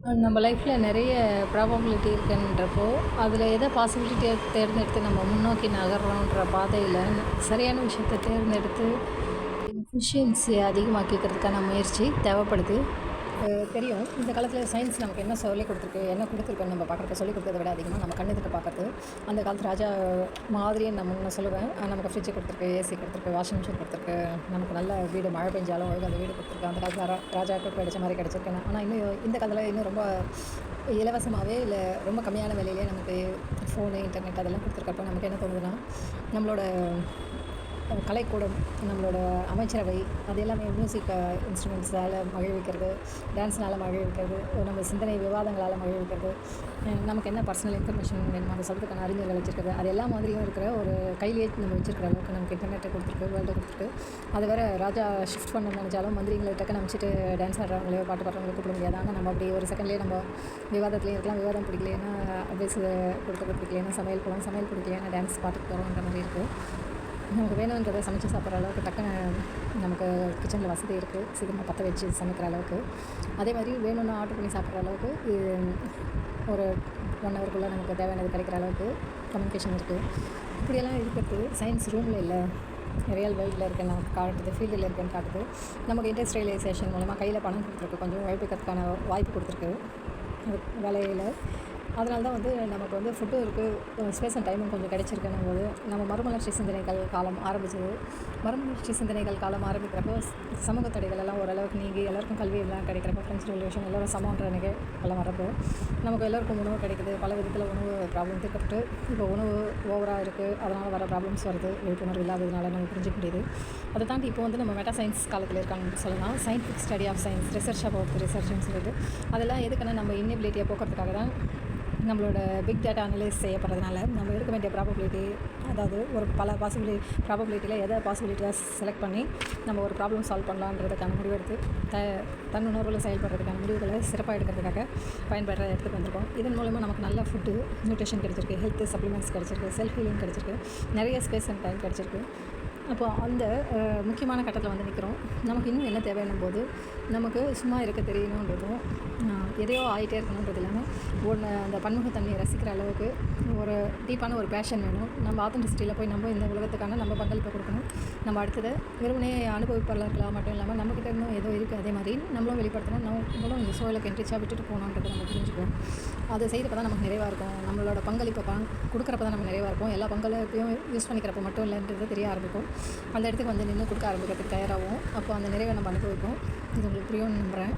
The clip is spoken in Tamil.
நம்ம லைஃப்பில் நிறைய ப்ராபபிலிட்டி இருக்குன்றப்போ, அதில் எத பாசிபிலிட்டிய தேர்ந்தெடுத்து நம்ம முன்னோக்கி நகர்றோன்ற பாதையில சரியான விஷயத்த தேர்ந்தெடுத்து எஃபிஷியன்சிய அதிகமாக்கிக்கிறதுக்கான முயற்சி தேவைப்படுது. தெரியும். இந்த காலத்தில சயின்ஸ் நமக்கு என்ன சொல்லிக் குடுத்துருக்கு, என்ன குடுத்துருக்குன்னு நம்ம பார்க்குறப்ப சொல்லிக் குடுத்தத விட அதிகமா நம்ம கண் எதிர்க்க பார்க்கறது. அந்த காலத்து ராஜா மாதிரியே நான் சொல்லுவேன். நமக்கு ஃப்ரிட்ஜ் குடுத்துருக்கு, ஏசி குடுத்துருக்கு, வாஷிங் மிஷின் குடுத்துருக்கு. நமக்கு நல்ல வீடு மழை பெஞ்சாலும் ஒழுங்கா அந்த வீடு குடுத்துருக்கு. அந்த காலத்துல ராஜாவுக்கு கிடைச்ச மாரி கிடைச்சிருக்கு. ஆனா இன்னும் இந்த காலத்தில இன்னும் ரொம்ப இலவசமாவே இல்ல ரொம்ப கம்மியான விலையிலே நமக்கு ஃபோனு, இன்டர்நெட் அதெல்லாம் குடுத்துருக்கப்ப நமக்கு என்ன தோணுதுன்னா, நம்மளோட கலைக்கூடம், நம்மளோட அமைச்சரவை அது எல்லாமே மியூசிக் இன்ஸ்ட்ருமெண்ட்ஸால மகிழ்விக்கிறது, டான்ஸ்னால மகிழ்விக்கிறது, நம்ம சிந்தனை விவாதங்களால மகிழ்விக்கிறது, நமக்கு என்ன பர்சனல் இன்ஃபர்மேஷன் வேணுமோ அதை சொல்றதுக்கான அறிஞர்கள் வச்சிருக்கிறது. அது எல்லா மாதிரியும் இருக்கிற ஒரு கையிலேயே நம்ம வச்சிருக்கிற அளவுக்கு நமக்கு இன்டர்நெட்ட குடுத்துருக்கு, வேர்ல்ட குடுத்துருக்கு. அது வேற ராஜா ஷிஃப்ட் பண்ணணும்னு நெனச்சாலும் மந்திரிங்கள டக்குன்னு அனுப்பிச்சுட்டு டான்ஸ் ஆடுறவங்களையோ, பாட்டு பாடுறவங்களையோ கூப்பிட முடியாது. ஆனா நம்ம அப்படி ஒரு செகண்ட்லேயே நம்ம விவாதத்திலயும் இருக்கலாம். விவாதம் பிடிக்கலைன்னா அட்வைஸ் கொடுக்கறது பிடிக்கலைன்னா சமையல் போலாம், சமையல் பிடிக்கலைன்னா டான்ஸ் பாட்டுக்கு போகிறோன்ற மாதிரி இருக்குது. நமக்கு வேணுன்றத சமைச்சு சாப்பிட்ற அளவுக்கு டக்குன்னு நமக்கு கிச்சனில் வசதி இருக்குது. சீக்கிரமாக பற்ற வச்சு சமைக்கிற அளவுக்கு. அதே மாதிரி வேணும்னா ஆர்டர் பண்ணி சாப்பிட்ற அளவுக்கு ஒரு 1 ஹவருக்குள்ளே நமக்கு தேவையானது கிடைக்கிற அளவுக்கு கம்யூனிகேஷன் இருக்குது. இப்படியெல்லாம் இருக்கிறது சயின்ஸ் ரூமில் இல்ல. ரியல் வேர்ல்டில் இருக்குன்னு நமக்கு காட்டுது, ஃபீல்டில் இருக்குன்னு காட்டுது. நமக்கு இண்டஸ்ட்ரியலைசேஷன் மூலமா கையில் பணம் குடுத்துருக்கு. கொஞ்சம் உழைப்புக்கிறதுக்கான வாய்ப்பு குடுத்துருக்கு. அது வேலையில. அதனால தான் நமக்கு ஃபுட்டும் இருக்குது, ஸ்பேஸ் அண்ட் டைமும் கொஞ்சம் கிடைச்சிருக்குன்னும்போது, நம்ம மறுமலர்ச்சி சிந்தனைகள் காலம் ஆரம்பிச்சது. மறுமலர்ச்சி சிந்தனைகள் காலம் ஆரம்பிக்கிறப்போ, சமூக தடைகள் எல்லாம் ஓரளவுக்கு நீங்கி எல்லாருக்கும் கல்வி எல்லாம் கிடைக்கிறப்போ, ஃப்ரெண்ட்ஸ் ரெவல்யூஷன் எல்லோரும் சமன்ற நிலைலாம் வரப்போ, நமக்கு எல்லோருக்கும் உணவு கிடைக்குது. பல விதத்தில் உணவு ப்ராப்ளம் தீர்க்கப்பட்டு, இப்போ உணவு ஓவராக இருக்குது. அதனால் வர ப்ராப்ளம்ஸ் வருது. விழிப்புணர்வு இல்லாததுனால நம்ம புரிஞ்சுக்க முடியுது. அதை தாண்டி இப்போ நம்ம மெட்டா சயின்ஸ் காலத்தில் இருக்காங்கன்னு சொல்லலாம். Scientific study of science, research about ரிசர்ச்னு சொல்லிட்டு அதெல்லாம் எதுக்குன்னா நம்ம இன்னெபிலிட்டியை போக்குறதுக்காக தான். நம்மளோட பிக் டேட்டா அனலைஸ் செய்யப்படுறதுனால நம்ம எடுக்க வேண்டிய ப்ராபபிலிட்டி, அதாவது ஒரு பல ப்ராபபிலிட்டியில் எதை பாசிபிலிட்டியாக செலக்ட் பண்ணி நம்ம ஒரு ப்ராப்ளம் சால்வ் பண்ணலான்றதுக்கான முடிவெடுத்து தன்னுணர்வில் செயல்படுறதுக்கான முடிவுகளை சிறப்பாக எடுக்கிறதுக்காக பயன்படுற இடத்துக்கு வந்திருக்கோம். இதன் மூலமாக நமக்கு நல்ல ஃபுட்டு, நியூட்ரிஷன் கிடச்சிருக்கு, ஹெல்த் சப்ளிமெண்ட்ஸ் கிடச்சிருக்கு, செல்ஃப் ஹீலிங் கிடச்சிருக்கு, நிறைய ஸ்பேஸ் அண்ட் டைம் கிடச்சிருக்கு. அப்போ அந்த முக்கியமான கட்டத்தில் நிற்கிறோம். நமக்கு இன்னும் என்ன தேவைன்னும் போது, நமக்கு சும்மா இருக்க தெரியணுன்றதும், எதையோ ஆகிட்டே இருக்கணுன்றது இல்லாமல் அந்த பன்முகத்தன்மையை ரசிக்கிற அளவுக்கு ஒரு டீப்பான ஒரு பேஷன் வேணும். நம்ம ஆத்தென்டிசிட்டியில் போய் நம்ம இந்த உலகத்துக்கான நம்ம பங்களிப்பை கொடுக்கணும். நம்ம அடுத்தது வெறுமனே அனுபவிப்பாளர்களாக மட்டும் இல்லாமல் நம்மக்கிட்ட இன்னும் ஏதோ இருக்குது, அதே மாதிரி நம்மளும் வெளிப்படுத்தணும். நம்மளும் இந்த சூழலுக்கு என்ரிச்சாக விட்டுட்டு போகணுன்றது நம்ம புரிஞ்சுக்குவோம். அதை செய்கிறப்ப தான் நமக்கு நிறைவாக இருக்கும். நம்மளோட பங்களிப்பை கொடுக்குறப்ப தான் நம்ம நிறைவாக இருக்கும். எல்லா பங்களிப்பையும் யூஸ் பண்ணிக்கிறப்ப மட்டும் இல்லைன்றது தெரிய ஆரம்பிக்கும். அந்த இடத்துக்கு நின்று கொடுக்க ஆரம்பிக்கிறதுக்கு தயாராகும். அப்போ அந்த நிறைவை நம்ம அனுபவிப்போம். இது உங்களுக்கு புரியும்னு நம்புகிறேன்.